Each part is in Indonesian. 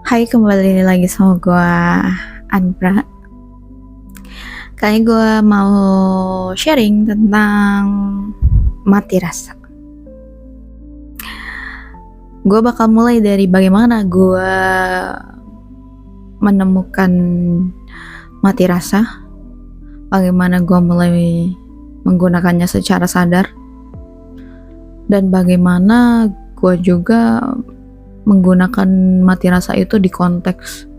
Hai, kembali lagi sama gue Anbra. Kali gue mau sharing tentang mati rasa. Gue bakal mulai dari bagaimana gue menemukan mati rasa, bagaimana gue mulai menggunakannya secara sadar, dan bagaimana gue juga menggunakan mati rasa itu di konteks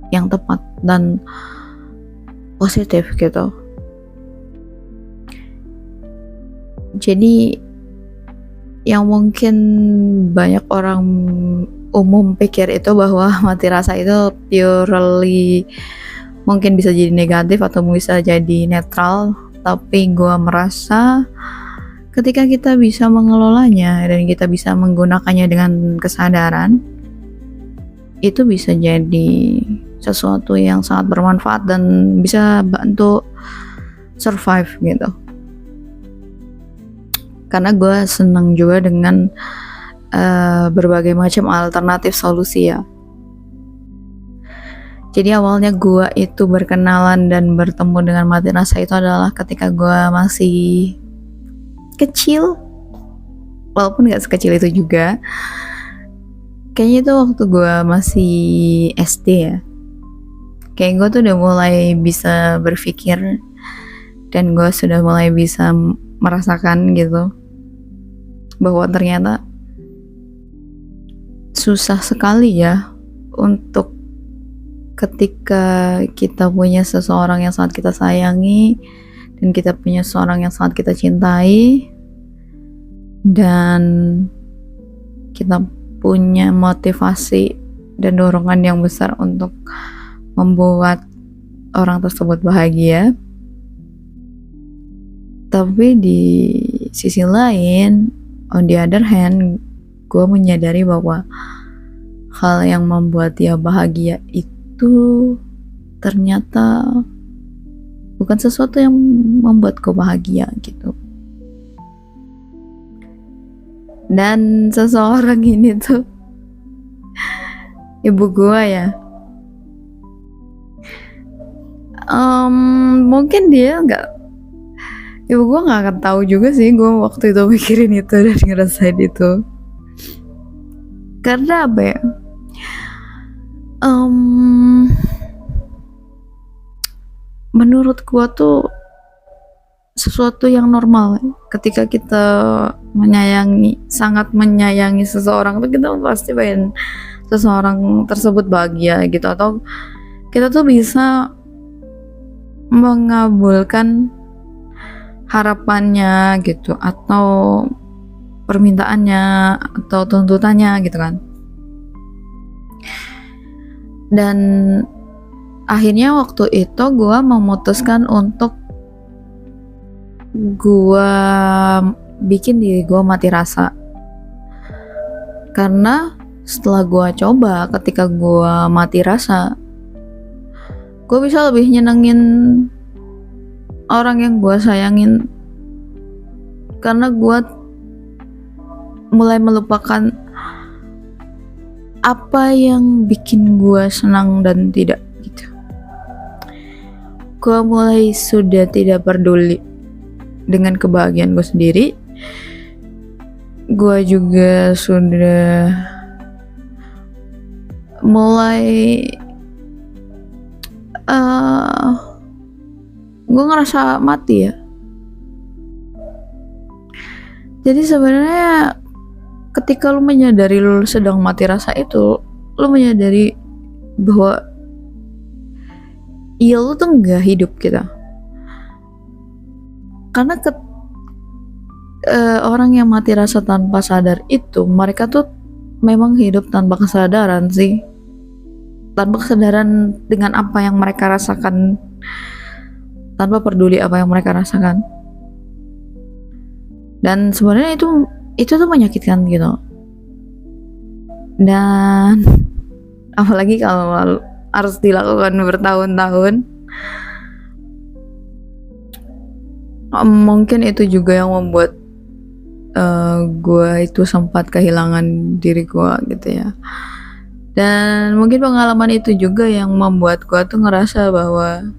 yang tepat dan positif gitu. Jadi yang mungkin banyak orang umum pikir itu bahwa mati rasa itu purely mungkin bisa jadi negatif atau bisa jadi netral, tapi gue merasa ketika kita bisa mengelolanya dan kita bisa menggunakannya dengan kesadaran, itu bisa jadi sesuatu yang sangat bermanfaat dan bisa bantu survive gitu. Karena gue senang juga dengan berbagai macam alternatif solusi ya. Jadi awalnya gue itu berkenalan dan bertemu dengan mati rasa itu adalah ketika gue masih kecil, walaupun gak sekecil itu juga. Kayaknya itu waktu gue masih SD ya. Kayak gue tuh udah mulai bisa berpikir dan gue sudah mulai bisa merasakan gitu bahwa ternyata susah sekali ya untuk ketika kita punya seseorang yang sangat kita sayangi dan kita punya seseorang yang sangat kita cintai dan kita punya motivasi dan dorongan yang besar untuk membuat orang tersebut bahagia, tapi di sisi lain, on the other hand, gue menyadari bahwa hal yang membuat dia bahagia itu ternyata bukan sesuatu yang membuat gue bahagia gitu. Dan seseorang ini tuh ibu gue ya. Mungkin dia ibu gue nggak akan tahu juga sih gue waktu itu mikirin itu dan ngerasain itu. Karena apa ya? Menurut gue tuh sesuatu yang normal ketika kita sangat menyayangi seseorang tuh kita pasti pengen seseorang tersebut bahagia gitu, atau kita tuh bisa mengabulkan harapannya gitu atau permintaannya atau tuntutannya gitu kan. Dan akhirnya waktu itu gue memutuskan untuk gue bikin diri gue mati rasa, karena setelah gue coba ketika gue mati rasa, gue bisa lebih nyenengin orang yang gue sayangin, karena gue mulai melupakan apa yang bikin gue senang dan tidak gitu. Gue mulai sudah tidak peduli dengan kebahagiaan gue sendiri. Gue juga sudah mulai gue ngerasa mati ya. Jadi sebenarnya ketika lu menyadari lu sedang mati rasa itu, lu menyadari bahwa iya lu tuh nggak hidup gitu. Karena orang yang mati rasa tanpa sadar itu, mereka tuh memang hidup tanpa kesadaran sih, tanpa kesadaran dengan apa yang mereka rasakan, tanpa peduli apa yang mereka rasakan. Dan sebenarnya itu tuh menyakitkan gitu. Dan apalagi kalau harus dilakukan bertahun-tahun. Mungkin itu juga yang membuat gue itu sempat kehilangan diri gue gitu ya. Dan mungkin pengalaman itu juga yang membuat gue tuh ngerasa bahwa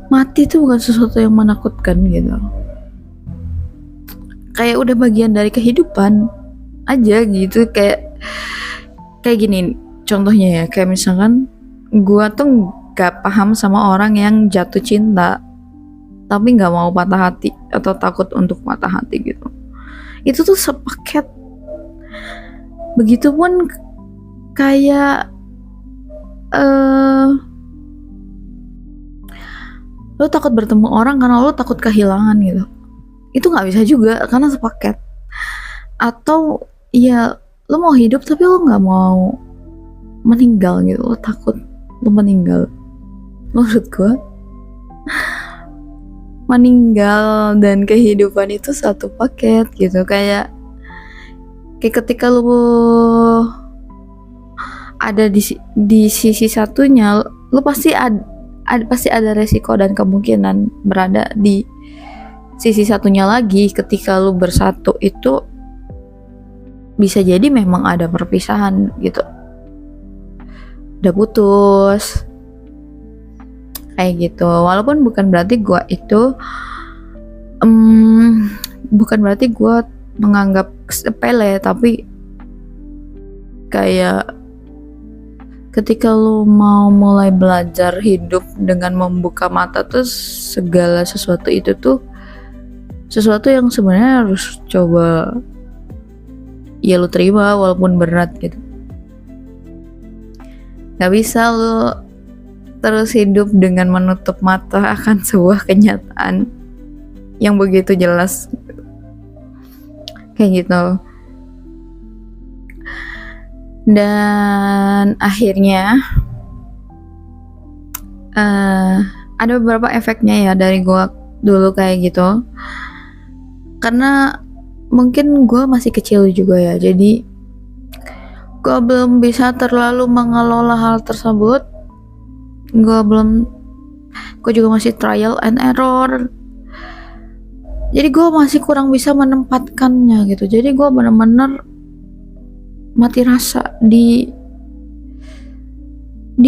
mati tuh bukan sesuatu yang menakutkan gitu. Kayak udah bagian dari kehidupan aja gitu. Kayak gini contohnya ya, kayak misalkan gue tuh gak paham sama orang yang jatuh cinta tapi gak mau patah hati atau takut untuk patah hati gitu. Itu tuh sepaket. Begitupun kayak lo takut bertemu orang karena lo takut kehilangan gitu. Itu gak bisa juga karena sepaket. Atau ya lo mau hidup tapi lo gak mau meninggal gitu, lo takut lo meninggal. Menurut gue meninggal dan kehidupan itu satu paket gitu. Kayak ketika lo ada di sisi satunya, lo pasti ada resiko dan kemungkinan berada di sisi satunya lagi. Ketika lu bersatu itu bisa jadi memang ada perpisahan gitu, udah putus kayak gitu. Walaupun bukan berarti gue itu bukan berarti gue menganggap sepele, tapi kayak ketika lu mau mulai belajar hidup dengan membuka mata tuh segala sesuatu itu tuh sesuatu yang sebenarnya harus coba ya lu terima walaupun berat gitu. Gak bisa lu terus hidup dengan menutup mata akan sebuah kenyataan yang begitu jelas kayak gitu. Dan akhirnya ada beberapa efeknya ya dari gue dulu kayak gitu. Karena mungkin gue masih kecil juga ya, jadi gue belum bisa terlalu mengelola hal tersebut. Gue juga masih trial and error. Jadi gue masih kurang bisa menempatkannya gitu. Jadi gue benar-benar mati rasa di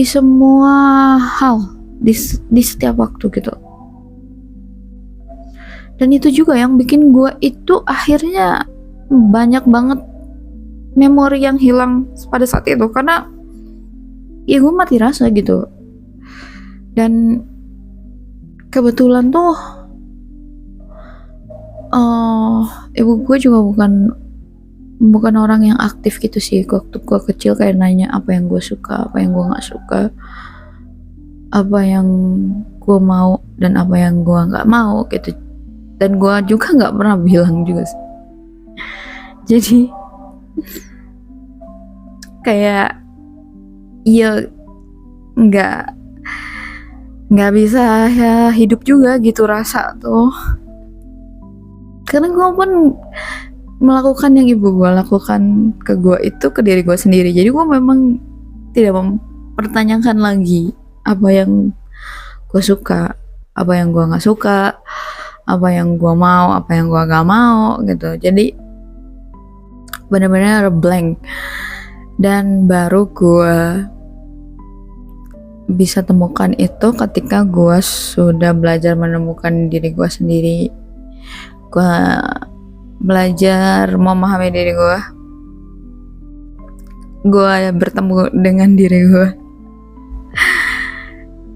semua hal, di setiap waktu gitu. Dan itu juga yang bikin gue itu akhirnya banyak banget memori yang hilang pada saat itu, karena ya gue mati rasa gitu. Dan kebetulan tuh ibu gue juga bukan orang yang aktif gitu sih. Waktu gue kecil kayak nanya apa yang gue suka, apa yang gue gak suka, apa yang gue mau dan apa yang gue gak mau gitu. Dan gue juga gak pernah bilang juga sih. Jadi kayak ya gak bisa ya hidup juga gitu rasa tuh. Karena gue pun melakukan yang ibu gue lakukan ke gue itu ke diri gue sendiri. Jadi gue memang tidak mempertanyakan lagi apa yang gue suka, apa yang gue gak suka, apa yang gue mau, apa yang gue gak mau gitu. Jadi benar-benar blank. Dan baru gue bisa temukan itu ketika gue sudah belajar menemukan diri gue sendiri. Gue belajar memahami diri gue bertemu dengan diri gue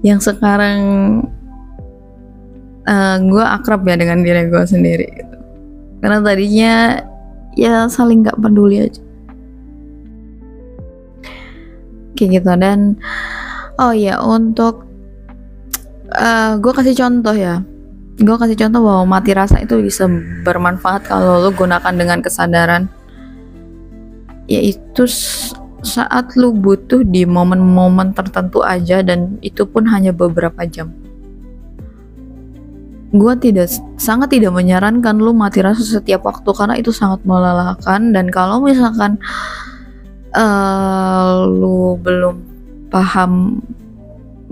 yang sekarang gue akrab ya dengan diri gue sendiri gitu. Karena tadinya ya saling gak peduli aja kayak gitu. Dan oh ya, untuk gue kasih contoh bahwa mati rasa itu bisa bermanfaat kalau lo gunakan dengan kesadaran, yaitu saat lo butuh di momen-momen tertentu aja, dan itu pun hanya beberapa jam. Gue sangat tidak menyarankan lo mati rasa setiap waktu karena itu sangat melelahkan. Dan kalau misalkan lo belum paham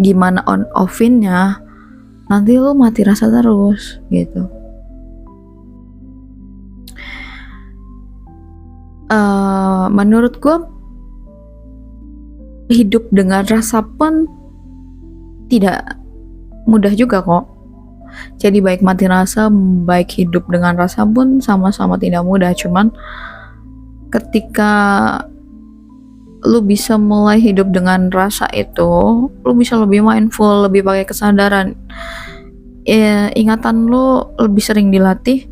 gimana on off-nya, nanti lo mati rasa terus gitu. Menurut gue hidup dengan rasa pun tidak mudah juga kok. Jadi baik mati rasa, baik hidup dengan rasa pun sama-sama tidak mudah. Cuman ketika lu bisa mulai hidup dengan rasa itu, lu bisa lebih mindful, lebih pakai kesadaran. Ingatan lu lebih sering dilatih,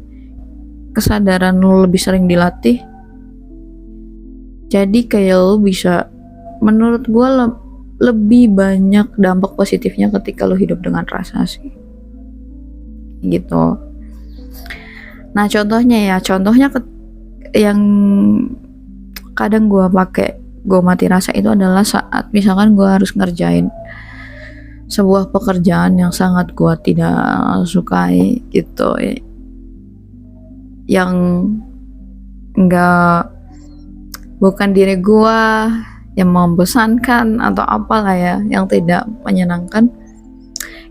kesadaran lu lebih sering dilatih. Jadi kayak lu bisa, menurut gue lebih banyak dampak positifnya ketika lu hidup dengan rasa sih. Gitu. Nah contohnya yang kadang gue mati rasa itu adalah saat misalkan gue harus ngerjain sebuah pekerjaan yang sangat gue tidak sukai gitu, yang bukan diri gue, yang membosankan atau apalah ya, yang tidak menyenangkan.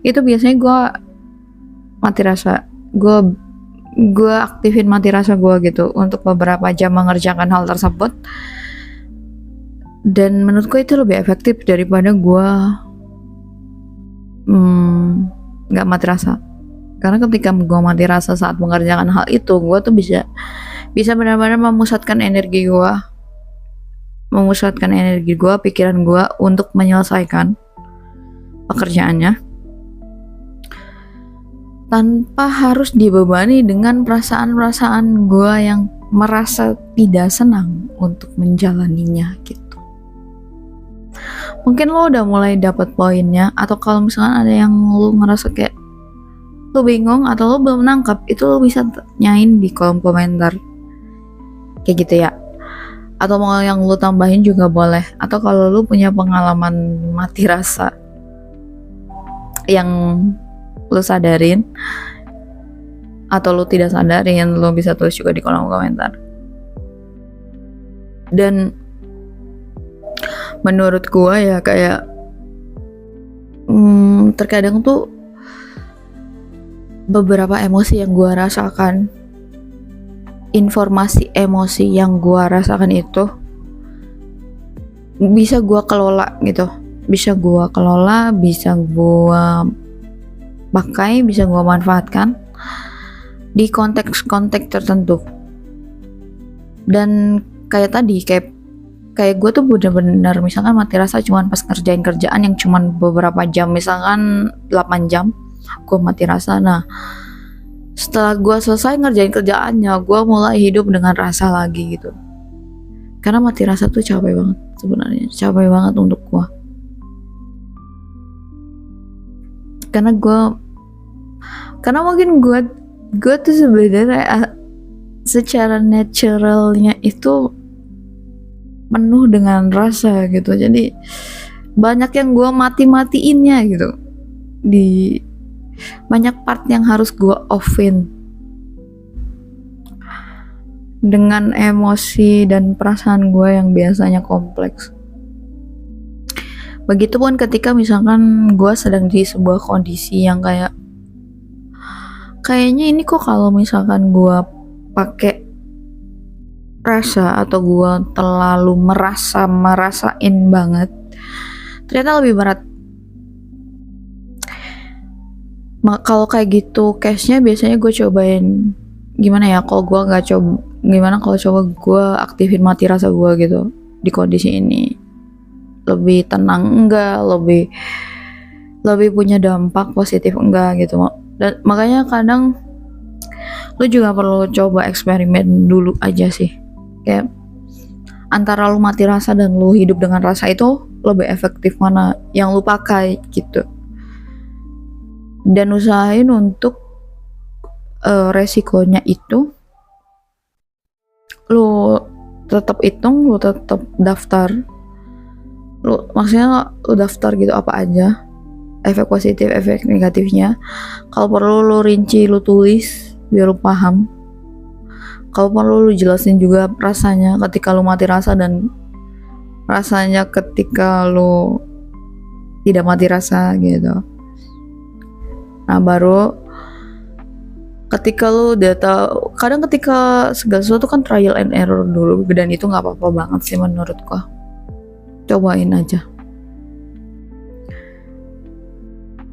Itu biasanya gue mati rasa, gue aktifin mati rasa gue gitu untuk beberapa jam mengerjakan hal tersebut. Dan menurutku itu lebih efektif daripada gue gak mati rasa. Karena ketika gue mati rasa saat mengerjakan hal itu, gue tuh bisa benar-benar memusatkan energi gue, pikiran gue untuk menyelesaikan pekerjaannya tanpa harus dibebani dengan perasaan-perasaan gue yang merasa tidak senang untuk menjalaninya gitu. Mungkin lo udah mulai dapat poinnya, atau kalau misalkan ada yang lo ngerasa kayak lo bingung atau lo belum nangkap, itu lo bisa tanyain di kolom komentar kayak gitu ya. Atau mau yang lo tambahin juga boleh. Atau kalau lo punya pengalaman mati rasa yang lo sadarin atau lo tidak sadarin, lo bisa tulis juga di kolom komentar. Dan menurut gua ya kayak terkadang tuh beberapa emosi yang gua rasakan, informasi emosi yang gua rasakan itu bisa gua kelola gitu, bisa gua pakai, bisa gua manfaatkan di konteks-konteks tertentu. Dan kayak tadi, kayak gue tuh bener-bener misalkan mati rasa cuman pas ngerjain kerjaan yang cuman beberapa jam, misalkan 8 jam gue mati rasa. Nah setelah gue selesai ngerjain kerjaannya, gue mulai hidup dengan rasa lagi gitu. Karena mati rasa tuh capek banget sebenarnya, capek banget untuk gue. Karena mungkin gue tuh sebenarnya secara naturalnya itu penuh dengan rasa gitu. Jadi banyak yang gue mati-matiinnya gitu, di banyak part yang harus gue offin dengan emosi dan perasaan gue yang biasanya kompleks. Begitupun ketika misalkan gue sedang di sebuah kondisi yang kayaknya ini kok kalau misalkan gue pakai rasa atau gue terlalu merasain banget, ternyata lebih berat. Kalau kayak gitu case-nya biasanya gue cobain gimana ya, kalau gue nggak coba, gimana kalau coba gue aktifin mati rasa gue gitu di kondisi ini, lebih tenang enggak, lebih punya dampak positif enggak gitu. Dan makanya kadang lu juga perlu coba eksperimen dulu aja sih, kayak antara lu mati rasa dan lu hidup dengan rasa itu lebih efektif mana yang lu pakai gitu. Dan usahain untuk resikonya itu lu tetap hitung, lu tetap daftar, maksudnya lu daftar gitu apa aja efek positif, efek negatifnya. Kalau perlu lu rinci, lu tulis biar lu paham. Kalau perlu lu jelasin juga rasanya ketika lu mati rasa dan rasanya ketika lu tidak mati rasa gitu. Nah baru Ketika lu udah tahu, kadang ketika segala sesuatu kan trial and error dulu, dan itu nggak apa-apa banget sih menurutku. Cobain aja.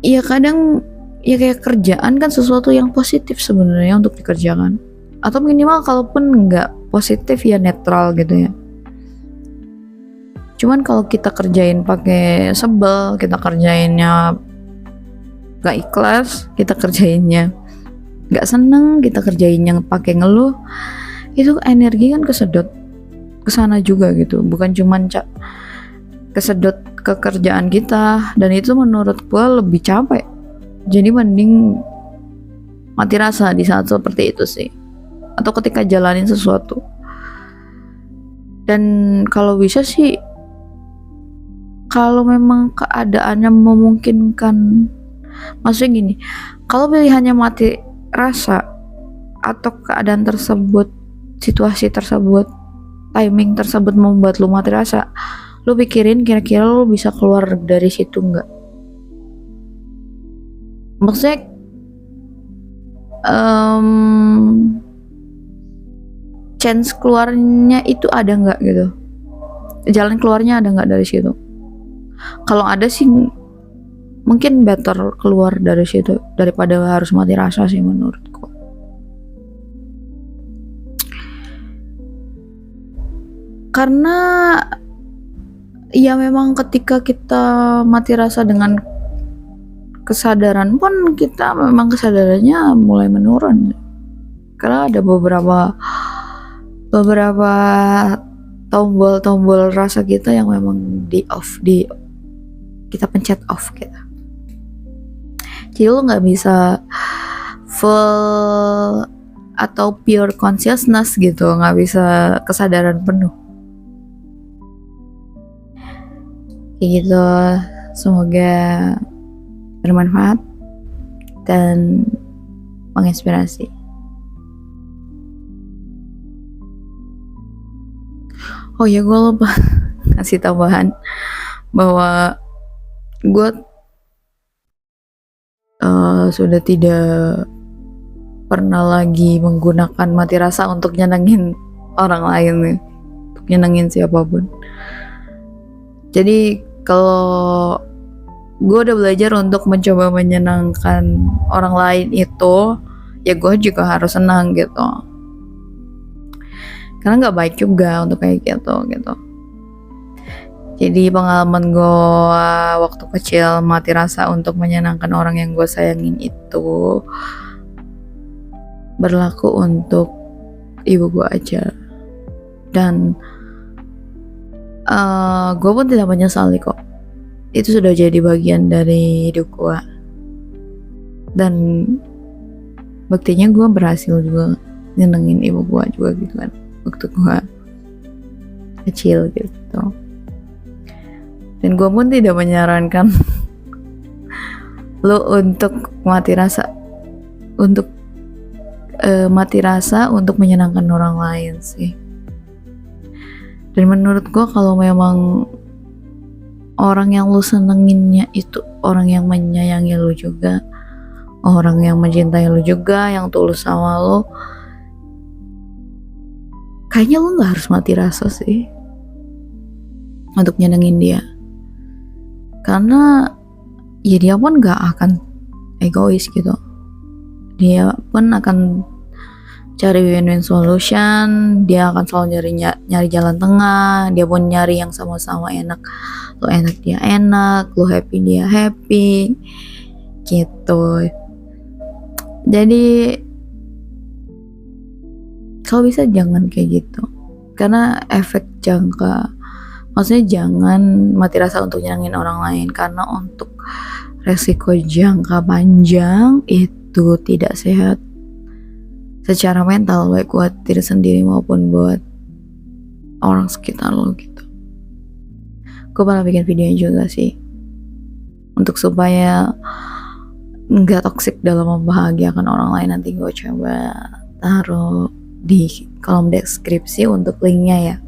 Iya, kadang ya kayak kerjaan kan sesuatu yang positif sebenarnya untuk dikerjakan, atau minimal kalaupun nggak positif ya netral gitu ya. Cuman kalau kita kerjain pakai sebel, kita kerjainnya gak ikhlas, kita kerjainnya gak seneng, kita kerjain yang pakai ngeluh, itu energi kan kesedot kesana juga gitu. Bukan cuman kesedot ke kerjaan kita, dan itu menurut gue lebih capek. Jadi mending mati rasa di saat seperti itu sih, atau ketika jalanin sesuatu. Dan kalau bisa sih, kalau memang keadaannya memungkinkan, maksudnya gini, kalau pilihannya mati rasa atau keadaan tersebut, situasi tersebut, timing tersebut membuat lu mati rasa, lu pikirin kira-kira lu bisa keluar dari situ nggak? Maksudnya chance keluarnya itu ada nggak gitu, jalan keluarnya ada nggak dari situ? Kalau ada sih mungkin better keluar dari situ daripada harus mati rasa sih menurutku. Karena ya memang ketika kita mati rasa dengan kesadaran pun, kita memang kesadarannya mulai menurun. Karena ada beberapa tombol rasa kita yang memang kita pencet off gitu. Jadi lo nggak bisa full atau pure consciousness gitu, nggak bisa kesadaran penuh kayak gitu. Semoga bermanfaat dan menginspirasi. Oh ya, gue lupa kasih tambahan bahwa gue sudah tidak pernah lagi menggunakan mati rasa untuk nyenengin orang lain nih, untuk nyenengin siapapun. Jadi kalau gue udah belajar untuk mencoba menyenangkan orang lain itu, ya gue juga harus senang gitu, karena nggak baik juga untuk kayak gitu. Jadi pengalaman gue waktu kecil mati rasa untuk menyenangkan orang yang gue sayangin itu berlaku untuk ibu gue aja, dan gue pun tidak menyesali kok. Itu sudah jadi bagian dari hidup gue, dan buktinya gue berhasil juga nyenengin ibu gue juga gitu kan waktu gue kecil gitu. Dan gue pun tidak menyarankan lo untuk mati rasa untuk menyenangkan orang lain sih. Dan menurut gue, kalau memang orang yang lo senenginnya itu orang yang menyayangi lo juga, orang yang mencintai lo juga, yang tulus sama lo, kayaknya lo gak harus mati rasa sih untuk nyenengin dia. Karena ya dia pun gak akan egois gitu, dia pun akan cari win-win solution, dia akan selalu nyari jalan tengah, dia pun nyari yang sama-sama enak. Lo enak dia enak, lo happy dia happy gitu. Jadi kalau bisa jangan kayak gitu, karena efek jangka, maksudnya jangan mati rasa untuk nyenengin orang lain, karena untuk resiko jangka panjang itu tidak sehat secara mental, baik buat diri sendiri maupun buat orang sekitar lo gitu. Gue pernah bikin video juga sih, untuk supaya nggak toksik dalam membahagiakan orang lain. Nanti gue coba taruh di kolom deskripsi untuk linknya ya.